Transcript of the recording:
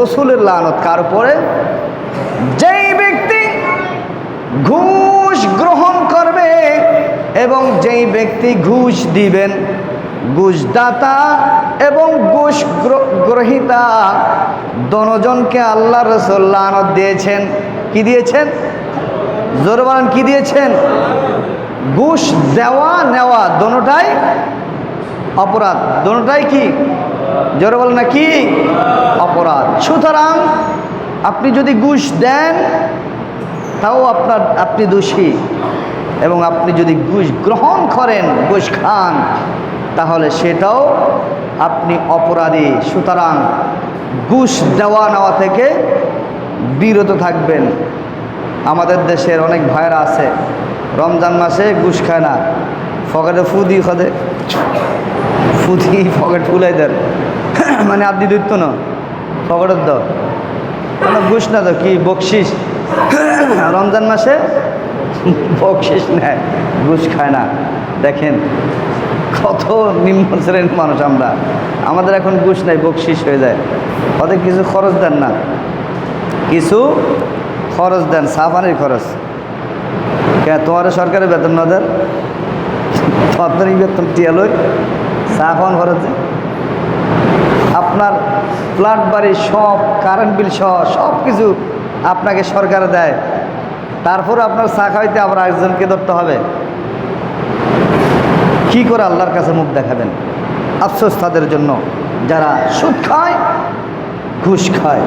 রসুলের লানত কার উপরে? যেই ব্যক্তি ঘুষ গ্রহণ করবে এবং যেই ব্যক্তি ঘুষ দিবেন, ঘুষদাতা এবং ঘুষ গ্রহীতা দোনোজনকে আল্লাহ রাসূল লানত দিয়েছেন। কি দিয়েছেন? জোরে বলেন, কি দিয়েছেন? ঘুষ দেওয়া নেওয়া দোনোটাই অপরাধ। দোনোটাই কি? জোরে বলেন না, কি অপরাধ। সুতরাং আপনি যদি ঘুষ দেন তাও আপনি দোষী, এবং আপনি যদি ঘুষ গ্রহণ করেন, ঘুষ খান, তাহলে সেটাও আপনি অপরাধী। সুতরাং ঘুষ দেওয়া নেওয়া থেকে বিরত থাকবেন। আমাদের দেশের অনেক ভাইরা আছে রমজান মাসে ঘুষ খায় না, পকেটে ফুদি খদে, ফুদি পকেট ফুলাই দেন, মানে আপনি দিত না পকেটের দাও কোনো ঘুষ না, তো কি বকশিস রমজান মাসে বকশিস নেয়, ঘুষ খায় না। দেখেন কত নিম্ন শ্রেণীর মানুষ আমরা। আমাদের এখন ঘুষ নাই, বকশিস হয়ে যায়। ওদের কিছু খরচ দেন না, কিছু খরচ দেন, সাফানির খরচ। কে তোমার সরকারের বেতন না দেন? তোমার বেতন টিয়ালই সাফান খরচ দেন। আপনার ফ্ল্যাট বাড়ি সব, কারেন্ট বিল সহ সব কিছু আপনাকে সরকারে দেয়, তারপর আপনার চা খাইতে আবার একজনকে ধরতে হবে। কি করে আল্লাহর কাছে মুখ দেখাবেন? আফসোস তাদের জন্য যারা সুদ খায়, ঘুষ খায়।